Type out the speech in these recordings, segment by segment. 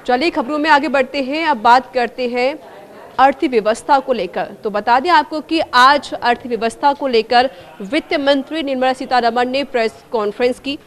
चलिए खबरों में आगे बढ़ते हैं। अब बात करते हैं अर्थव्यवस्था को लेकर। तो बता दें आपको कि आज अर्थव्यवस्था को लेकर वित्त मंत्री निर्मला सीतारमण ने प्रेस कॉन्फ्रेंस की।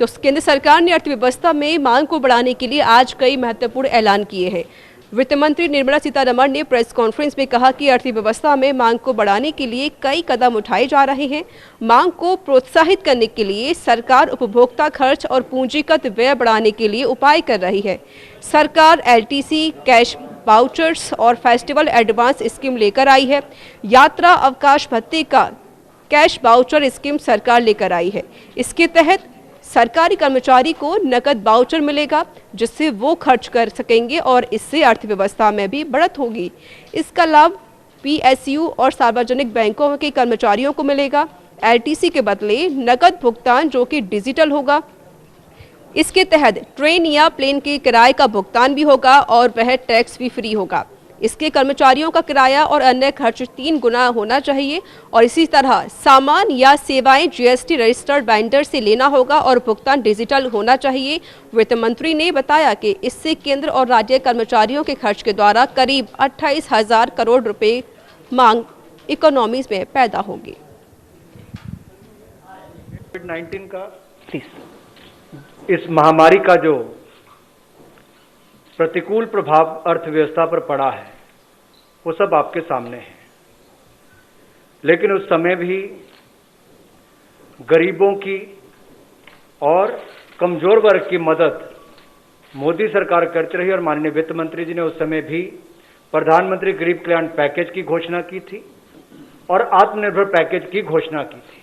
तो केंद्र सरकार ने अर्थव्यवस्था में मांग को बढ़ाने के लिए आज कई महत्वपूर्ण ऐलान किए हैं। वित्त मंत्री निर्मला सीतारमण ने प्रेस कॉन्फ्रेंस में कहा कि अर्थव्यवस्था में मांग को बढ़ाने के लिए कई कदम उठाए जा रहे हैं। मांग को प्रोत्साहित करने के लिए सरकार उपभोक्ता खर्च और पूंजीगत व्यय बढ़ाने के लिए उपाय कर रही है। सरकार एलटीसी, कैश वाउचर्स और फेस्टिवल एडवांस स्कीम लेकर आई है। यात्रा अवकाश भत्ते का कैश वाउचर स्कीम सरकार लेकर आई है। इसके तहत सरकारी कर्मचारी को नकद वाउचर मिलेगा जिससे वो खर्च कर सकेंगे और इससे अर्थव्यवस्था में भी बढ़त होगी। इसका लाभ पीएसयू और सार्वजनिक बैंकों के कर्मचारियों को मिलेगा। एलटीसी के बदले नकद भुगतान जो कि डिजिटल होगा। इसके तहत ट्रेन या प्लेन के किराए का भुगतान भी होगा और वह टैक्स भी फ्री होगा। इसके कर्मचारियों का किराया और अन्य खर्च 3 गुना होना चाहिए और इसी तरह सामान या सेवाएं जीएसटी रजिस्टर्ड वेंडर से लेना होगा और भुगतान डिजिटल होना चाहिए। वित्त मंत्री ने बताया कि इससे केंद्र और राज्य कर्मचारियों के खर्च के द्वारा करीब 28,000 करोड़ रुपए मांग इकोनॉमी में पैदा होगी। कोविड-19 का इस महामारी का जो प्रतिकूल प्रभाव अर्थव्यवस्था पर पड़ा है वो सब आपके सामने है। लेकिन उस समय भी गरीबों की और कमजोर वर्ग की मदद मोदी सरकार करती रही और माननीय वित्त मंत्री जी ने उस समय भी प्रधानमंत्री गरीब कल्याण पैकेज की घोषणा की थी और आत्मनिर्भर पैकेज की घोषणा की थी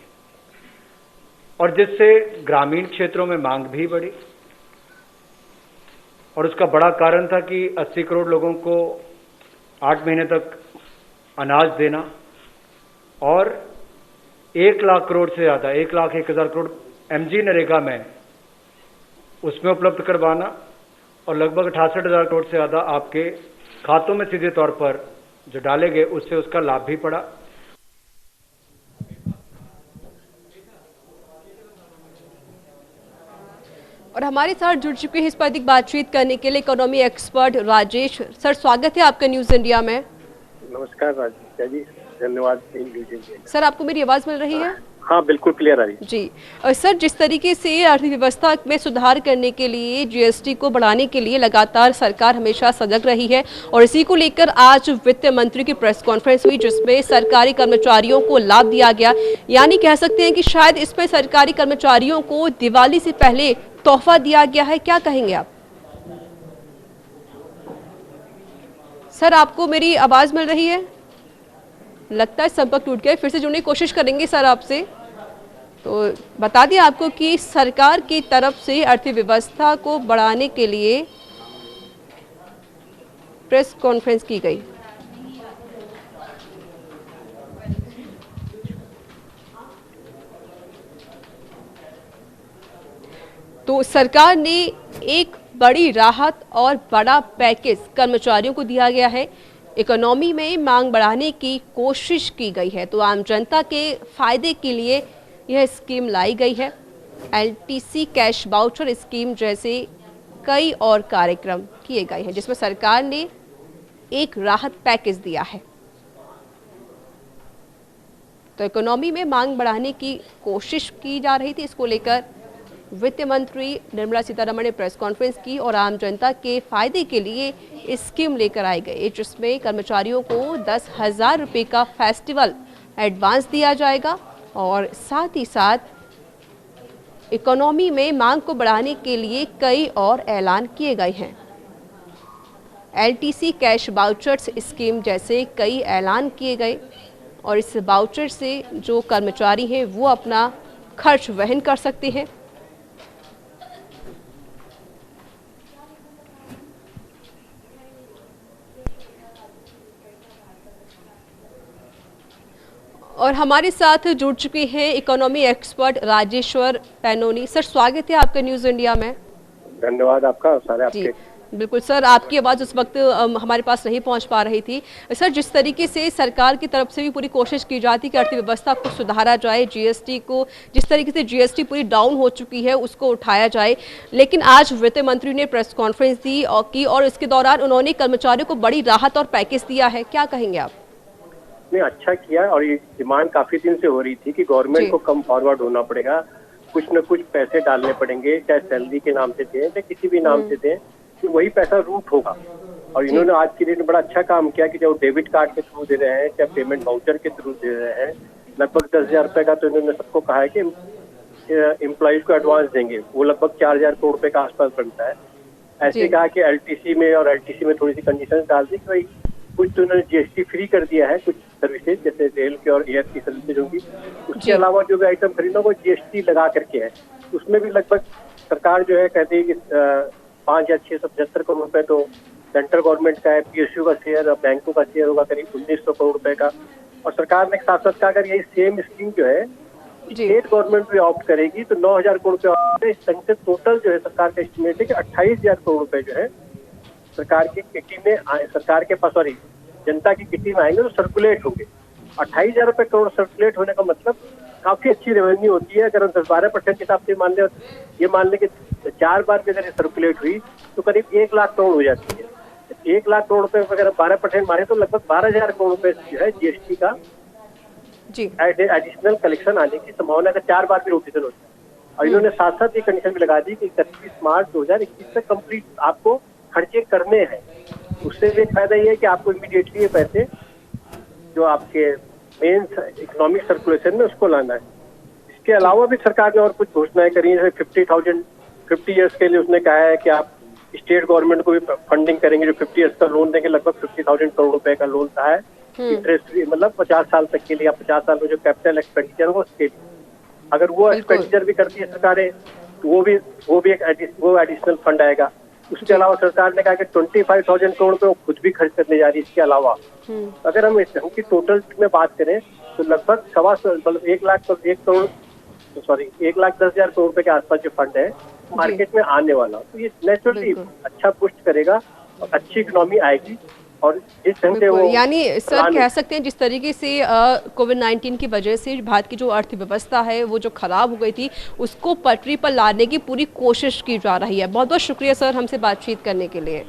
और जिससे ग्रामीण क्षेत्रों में मांग भी बढ़ी। और उसका बड़ा कारण था कि 80 करोड़ लोगों को 8 महीने तक अनाज देना और 1 लाख करोड़ से ज़्यादा 1,01,000 करोड़ एमजी नरेगा में उसमें उपलब्ध करवाना और लगभग 68,000 करोड़ से ज़्यादा आपके खातों में सीधे तौर पर जो डाले गए उससे उसका लाभ भी पड़ा। और हमारे साथ जुड़ चुके हैं इस पर अधिक बातचीत करने के लिए इकोनॉमी एक्सपर्ट राजेश सर। स्वागत है आपका न्यूज इंडिया में। नमस्कार राजेश जी, धन्यवाद। सर आपको मेरी आवाज मिल रही है? हाँ बिल्कुल क्लियर आ रही है जी। और सर जिस तरीके से अर्थव्यवस्था में सुधार करने के लिए जीएसटी को बढ़ाने के लिए लगातार सरकार हमेशा सजग रही है और इसी को लेकर आज वित्त मंत्री की प्रेस कॉन्फ्रेंस हुई जिसमें सरकारी कर्मचारियों को लाभ दिया गया। यानी कह सकते हैं कि शायद इसमें सरकारी कर्मचारियों को दिवाली से पहले तोहफा दिया गया है। क्या कहेंगे आप? सर आपको मेरी आवाज मिल रही है? लगता है संपर्क टूट गया। फिर से जुड़ने की कोशिश करेंगे सर आपसे। तो बता दें आपको कि सरकार की तरफ से अर्थव्यवस्था को बढ़ाने के लिए प्रेस कॉन्फ्रेंस की गई। तो सरकार ने एक बड़ी राहत और बड़ा पैकेज कर्मचारियों को दिया गया है। इकोनॉमी में मांग बढ़ाने की कोशिश की गई है तो आम जनता के फायदे के लिए यह स्कीम लाई गई है। एलटीसी, कैश वाउचर स्कीम जैसे कई और कार्यक्रम किए गए हैं जिसमें सरकार ने एक राहत पैकेज दिया है। तो इकोनॉमी में मांग बढ़ाने की कोशिश की जा रही थी। इसको लेकर वित्त मंत्री निर्मला सीतारमण ने प्रेस कॉन्फ्रेंस की और आम जनता के फायदे के लिए स्कीम लेकर आए गए जिसमें कर्मचारियों को 10,000 रुपये का फेस्टिवल एडवांस दिया जाएगा और साथ ही साथ इकोनॉमी में मांग को बढ़ाने के लिए कई और ऐलान किए गए हैं। एलटीसी, कैश वाउचर्स स्कीम जैसे कई ऐलान किए गए और इस वाउचर से जो कर्मचारी हैं वो अपना खर्च वहन कर सकते हैं। और हमारे साथ जुड़ चुके हैं इकोनॉमी एक्सपर्ट राजेश्वर पैनोनी। सर स्वागत है आपका न्यूज इंडिया में। धन्यवाद आपका। सारे आपके बिल्कुल सर, आपकी आवाज़ उस वक्त हमारे पास नहीं पहुंच पा रही थी। सर, जिस तरीके से सरकार की तरफ से भी पूरी कोशिश की जाती है कि अर्थव्यवस्था को सुधारा जाए, जीएसटी को, जिस तरीके से जीएसटी पूरी डाउन हो चुकी है उसको उठाया जाए, लेकिन आज वित्त मंत्री ने प्रेस कॉन्फ्रेंस दी और इसके दौरान उन्होंने कर्मचारियों को बड़ी राहत और पैकेज दिया है। क्या कहेंगे आप? ने अच्छा किया, और ये डिमांड काफी दिन से हो रही थी कि गवर्नमेंट को कम फॉरवर्ड होना पड़ेगा, कुछ न कुछ पैसे डालने पड़ेंगे, चाहे सैलरी के नाम से दें चाहे किसी भी नाम से दें, कि वही पैसा रूट होगा। और इन्होंने आज के दिन बड़ा अच्छा काम किया कि जो डेबिट कार्ड के थ्रू दे रहे हैं, चाहे पेमेंट वाउचर के थ्रू दे रहे हैं, लगभग 10,000 रुपए का तो इन्होंने सबको कहा है कि एम्प्लॉइज को एडवांस देंगे, वो लगभग 4,000 करोड़ रुपए का आसपास बनता है। ऐसे कहा कि एलटीसी में थोड़ी सी कंडीशन डाल दी कि भाई कुछ तो उन्होंने जीएसटी फ्री कर दिया है, कुछ सर्विसेज जैसे रेल की और एयर की सर्विसेज होंगी, उसके अलावा जो भी आइटम खरीदना वो जीएसटी लगा करके है। उसमें भी लगभग सरकार जो है कहती है कि 5 या 675 करोड़ रुपए तो सेंट्रल गवर्नमेंट का है, पीएसयू का शेयर, बैंकों का शेयर होगा करीब 1900 करोड़ रुपए का। और सरकार ने साथ साथ कहा अगर यही सेम स्कीम जो है स्टेट गवर्नमेंट भी ऑप्ट करेगी तो 9,000 करोड़ रुपए से टोटल जो है सरकार का एस्टिमेट है कि 28,000 करोड़ रुपए जो है सरकार की किटी में सरकार के पास, सॉरी, जनता की किटी में आएंगे तो सर्कुलेट होंगे। 28,000 रुपए करोड़ सर्कुलेट होने का मतलब काफी अच्छी रेवेन्यू होती है। अगर हम 10-12% के हिसाब से मान ले कि 4 बार भी अगर ये सर्कुलेट हुई तो करीब 1 लाख करोड़ हो जाती है। 1 लाख करोड़ रुपए अगर 12% मारे तो लगभग 12,000 करोड़ रुपए जो है जीएसटी का एडिशनल कलेक्शन आने की संभावना अगर 4 बार भी रोटेशन होती है। और इन्होंने साथ साथ ये कंडीशन भी लगा दी कि 31 मार्च 2021 तक कंप्लीट आपको खर्चे करने हैं। उससे भी फायदा ये है कि आपको इमीडिएटली ये पैसे जो आपके मेन इकोनॉमिक सर्कुलेशन में उसको लाना है। इसके अलावा भी सरकार ने और कुछ घोषणाएं करी है, 50 ईयर्स के लिए उसने कहा है कि आप स्टेट गवर्नमेंट को भी फंडिंग करेंगे, जो 50 ईयर्स का लोन देंगे, लगभग 50,000 करोड़ रुपए का लोन था है, इंटरेस्ट फ्री, मतलब 50 साल तक के लिए या 50 साल में जो कैपिटल एक्सपेंडिचर हो उसके लिए। अगर वो एक्सपेंडिचर भी करती है सरकारें तो वो भी एडिशनल फंड आएगा। उसके अलावा सरकार ने कहा कि 25,000 करोड़ रुपए वो खुद भी खर्च करने जा रही है। इसके अलावा अगर हम की टोटल में बात करें तो लगभग 1,10,000 करोड़ रुपए के आसपास जो फंड है मार्केट में आने वाला, तो ये नेचुरली अच्छा पुष्ट करेगा और अच्छी इकोनॉमी आएगी। और जिस ढंग से वो, यानी सर कह सकते हैं जिस तरीके से कोविड-19 की वजह से भारत की जो अर्थव्यवस्था है वो जो खराब हो गई थी उसको पटरी पर लाने की पूरी कोशिश की जा रही है। बहुत बहुत शुक्रिया सर हमसे बातचीत करने के लिए।